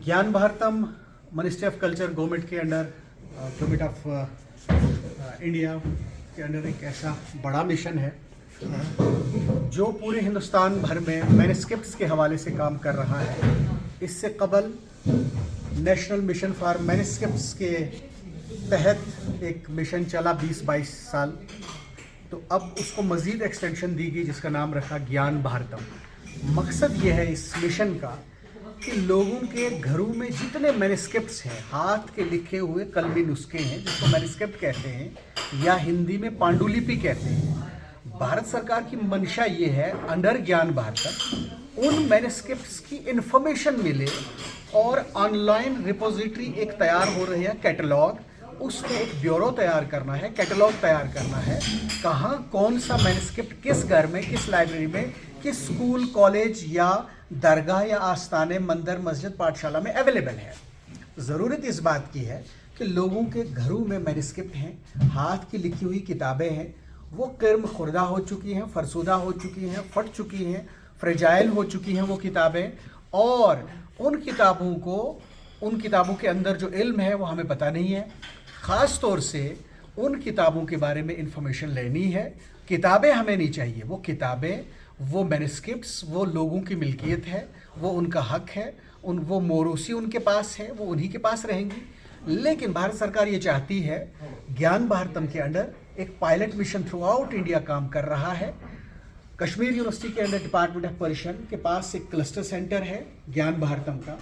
ज्ञान Bharatam ministry of culture government के under government of India के अंडर एक ऐसा बड़ा मिशन है जो पूरे हिंदुस्तान भर में मैनस्क्रिप्ट्स के हवाले से काम कर रहा है। इससे कबल नेशनल मिशन फॉर मैनस्क्रिप्ट्स के तहत एक मिशन चला 20-22 साल, तो अब उसको मज़ीद एक्सटेंशन दी गई जिसका नाम रखा ज्ञान भारतम। मकसद ये है इस मिशन का कि लोगों के घरों में जितने मैनस्क्रिप्ट्स हैं, हाथ के लिखे हुए कलमी नुस्खे हैं जिसको मैनस्क्रिप्ट कहते हैं या हिंदी में पांडुलिपि कहते हैं, भारत सरकार की मंशा ये है अंडर ज्ञान भारतम उन मैनस्क्रिप्ट्स की इंफॉर्मेशन मिले और ऑनलाइन रिपोजिटरी एक तैयार हो रही है, कैटलॉग, उसमें एक ब्यूरो तैयार करना है, कैटलॉग तैयार करना है, कहाँ कौन सा मैनस्क्रिप्ट किस घर में, किस लाइब्रेरी में, किस स्कूल कॉलेज या दरगाह या आस्थाने मंदिर मस्जिद पाठशाला में अवेलेबल है। ज़रूरत इस बात की है कि लोगों के घरों में मैनस्क्रिप्ट हैं, हाथ की लिखी हुई किताबें हैं, वो कर्म खुर्दा हो चुकी हैं, फरसुदा हो चुकी हैं, फट चुकी हैं, फ्रेजाइल हो चुकी हैं वो किताबें, और उन किताबों के अंदर जो इल्म है वो हमें पता नहीं है। ख़ास तौर से उन किताबों के बारे में इंफॉर्मेशन लेनी है। किताबें हमें नहीं चाहिए, वो किताबें, वो मैनस्क्रिप्ट्स वो लोगों की मिल्कियत है, वो उनका हक है, वो मोरूसी उनके पास है, वो उन्हीं के पास रहेंगी। लेकिन भारत सरकार ये चाहती है, ज्ञान भारतम के अंडर एक pilot mission through out India काम कर रहा है। कश्मीर यूनिवर्सिटी के अंडर डिपार्टमेंट ऑफ पर्शियन के पास एक क्लस्टर सेंटर है ज्ञान भारतम का।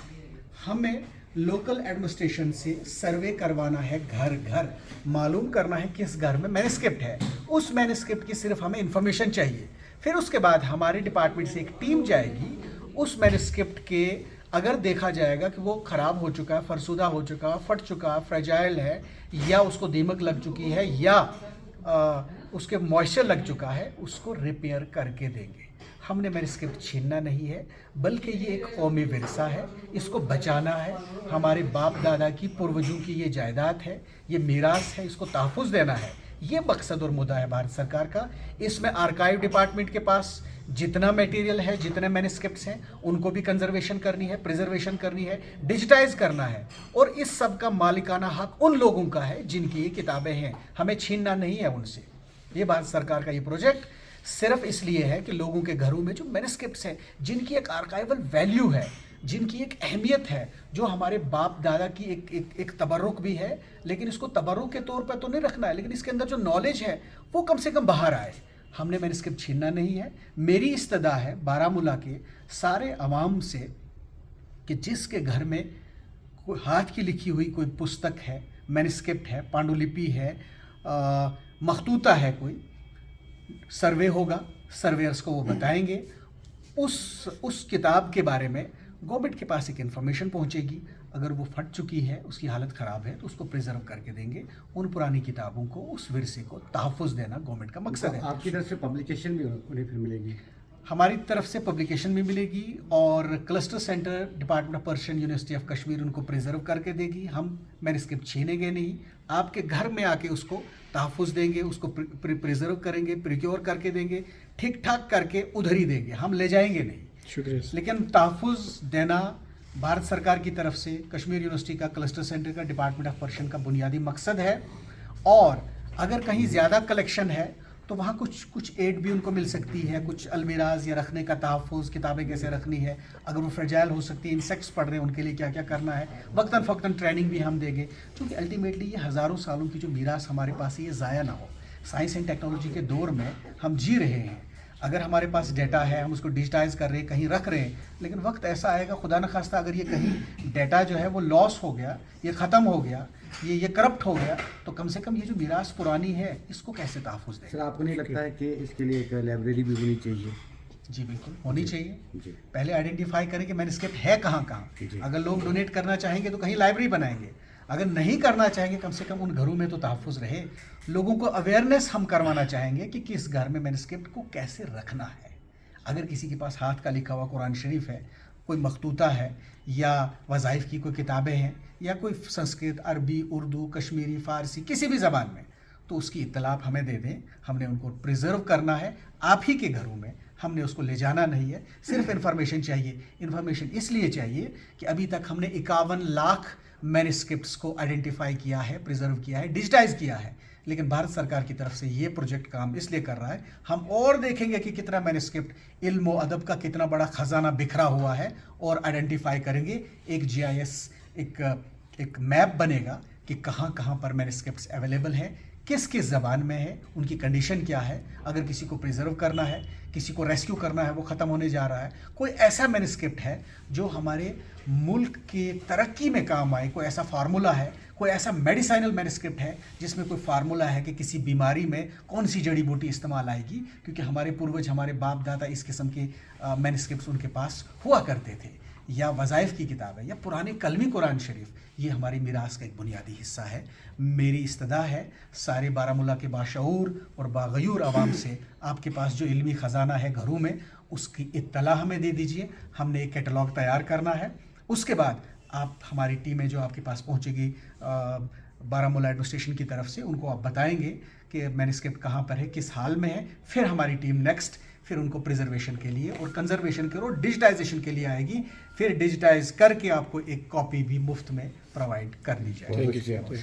हमें लोकल एडमिनिस्ट्रेशन से सर्वे करवाना है, घर घर मालूम करना है किस घर में मैनस्क्रिप्ट है, उस मैनस्क्रिप्ट की सिर्फ हमें इंफॉर्मेशन चाहिए। फिर उसके बाद हमारे डिपार्टमेंट से एक टीम जाएगी, उस मैनस्क्रिप्ट के अगर देखा जाएगा कि वो ख़राब हो चुका है, फरसुदा हो चुका, फट चुका, फ्रेजाइल है, या उसको दीमक लग चुकी है, या उसके मॉइस्चर लग चुका है, उसको रिपेयर करके देंगे। हमने मैनस्क्रिप्ट छीनना नहीं है, बल्कि ये एक कौमी विरसा है, इसको बचाना है। हमारे बाप दादा की पूर्वजों की ये जायदाद है, ये मीरास है, इसको तहफ़्फ़ुज़ देना है। ये मकसद और मुद्दा है भारत सरकार का। इसमें आर्काइव डिपार्टमेंट के पास जितना मटेरियल है, जितने मैनस्क्रिप्ट्स हैं, उनको भी कंजर्वेशन करनी है, प्रिजर्वेशन करनी है, डिजिटाइज करना है, और इस सब का मालिकाना हक उन लोगों का है जिनकी ये किताबें हैं, हमें छीनना नहीं है उनसे। ये भारत सरकार का ये प्रोजेक्ट सिर्फ इसलिए है कि लोगों के घरों में जो मैनस्क्रिप्ट्स हैं, जिनकी एक आर्काइवल वैल्यू है, जिनकी एक अहमियत है, जो हमारे बाप दादा की एक तबर्रुक भी है, लेकिन इसको तबर्रुक के तौर पर तो नहीं रखना है, लेकिन इसके अंदर जो नॉलेज है वो कम से कम बाहर आए। हमने मैनस्क्रिप्ट छीनना नहीं है। मेरी इस्तदा है बारामूला के सारे अवाम से कि जिसके घर में कोई हाथ की लिखी हुई कोई पुस्तक है, मैनस्क्रिप्ट है, पांडुलिपि है, मखतूता है, कोई सर्वे होगा, सर्वेयर्स को वो बताएंगे, उस किताब के बारे में गवर्नमेंट के पास एक इन्फॉर्मेशन पहुंचेगी। अगर वो फट चुकी है, उसकी हालत ख़राब है, तो उसको प्रिजर्व करके देंगे। उन पुरानी किताबों को, उस विरसे को तहफ़्फ़ुज़ देना गवर्नमेंट का मकसद है। आपकी तरफ से पब्लिकेशन भी उन्हें फिर मिलेगी? हमारी तरफ से पब्लिकेशन भी मिलेगी, और cluster centre department of Persian university of Kashmir उनको प्रिजर्व करके देगी। हम मैनस्क्रिप्ट छीनेंगे नहीं, आपके घर में आके उसको तहफ़्फ़ुज़ देंगे, उसको प्रिजर्व करेंगे, प्रिक्योर करके देंगे, ठीक ठाक करके उधर ही देंगे, हम ले जाएंगे नहीं। शुक्रिया। लेकिन तहफ़्फ़ुज़ देना भारत सरकार की तरफ से कश्मीर यूनिवर्सिटी का क्लस्टर सेंटर का डिपार्टमेंट ऑफ पर्शियन का बुनियादी मकसद है। और अगर कहीं ज़्यादा कलेक्शन है तो वहाँ कुछ एड भी उनको मिल सकती है, कुछ अलमीराज या रखने का तहफ़्फ़ुज़, किताबें कैसे रखनी है, अगर वो फ्रेजाइल हो सकती है, इंसेक्ट्स पढ़ रहे हैं, उनके लिए क्या क्या करना है, वक्तन फ़क्तन ट्रेनिंग भी हम देंगे, क्योंकि अल्टीमेटली ये हज़ारों सालों की जो मीरास हमारे पास है ये ज़ाया ना हो। साइंस एंड टेक्नोलॉजी के दौर में हम जी रहे हैं। अगर हमारे पास डेटा है, हम उसको डिजिटाइज कर रहे हैं, कहीं रख रहे हैं, लेकिन वक्त ऐसा आएगा, खुदा न खास्ता, अगर ये कहीं डेटा जो है वो लॉस हो गया, ये ख़त्म हो गया, ये करप्ट हो गया, तो कम से कम ये जो मीरास पुरानी है इसको कैसे तहफ़्फ़ुज़ दें? सर, आपको नहीं लगता है कि इसके लिए एक लाइब्रेरी भी होनी चाहिए? जी बिल्कुल होनी चाहिए। जी। पहले आइडेंटिफाई करें कि मैनस्क्रिप्ट है कहाँ कहाँ। अगर लोग डोनेट करना चाहेंगे तो कहीं लाइब्रेरी बनाएंगे, अगर नहीं करना चाहेंगे कम से कम उन घरों में तो तहफ़्फ़ुज़ रहे। लोगों को अवेयरनेस हम करवाना चाहेंगे कि किस घर में मैनस्क्रिप्ट को कैसे रखना है। अगर किसी के पास हाथ का लिखा हुआ कुरान शरीफ है, कोई मखतूता है, या वज़ाइफ की कोई किताबें हैं, या कोई संस्कृत, अरबी, उर्दू, कश्मीरी, फ़ारसी, किसी भी ज़बान में, तो उसकी इत्तला आप हमें दे दें। हमने उनको प्रिजर्व करना है, आप ही के घरों में ہم نے اس کو لے جانا نہیں ہے, صرف انفارمیشن چاہیے. انفارمیشن اس لیے چاہیے کہ ابھی تک ہم نے 51 لاکھ مینuscripts کو آئیڈینٹیفائی کیا ہے, پریزرو کیا ہے, ڈیجیٹائز کیا ہے. لیکن بھارت سرکار کی طرف سے یہ پروجیکٹ کام اس لیے کر رہا ہے, ہم اور دیکھیں گے کہ کتنا مینuscript علم و ادب کا کتنا بڑا خزانہ بکھرا ہوا ہے, اور آئیڈینٹیفائی کریں گے. ایک GIS ایک میپ بنے گا کہ کہاں کہاں پر مینuscripts اویلیبل ہیں, کس کس زبان میں ہے, ان کی کنڈیشن کیا ہے. اگر کسی کو پریزرو کرنا ہے, کسی کو ریسکیو کرنا ہے, وہ ختم ہونے جا رہا ہے, کوئی ایسا مینuscript ہے جو ہمارے ملک کی ترقی میں کام آئے, کوئی ایسا فارمولا ہے, کوئی ایسا میڈیسائنل مینuscript ہے جس میں کوئی فارمولا ہے کہ کسی بیماری میں کون سی جڑی بوٹی استعمال آئے گی, کیونکہ ہمارے پوروج, ہمارے باپ دادا اس قسم کے مینuscripts ان کے پاس ہوا کرتے تھے. یا وظائف کی کتاب ہے, یا پرانے کلمی قرآن شریف, یہ ہماری میراث کا ایک بنیادی حصہ ہے. میری استدعا ہے سارے بارہمولہ کے باشعور اور باغیور عوام سے, آپ کے پاس جو علمی خزانہ ہے گھروں میں, اس کی اطلاع ہمیں دے دیجئے. ہم نے ایک کیٹلاگ تیار کرنا ہے. اس کے بعد آپ, ہماری ٹیمیں جو آپ کے پاس پہنچے گی بارہمولہ ایڈمنسٹریشن کی طرف سے, ان کو آپ بتائیں گے کہ مینuscript کہاں پر ہے, کس حال میں ہے. پھر ہماری ٹیم نیکسٹ پھر ان کو پریزرویشن کے لیے اور کنزرویشن کے اور ڈیجیٹائزیشن کے لیے آئے گی. پھر ڈیجیٹائز کر کے آپ کو ایک کاپی بھی مفت میں پرووائڈ کر دی جائے گی.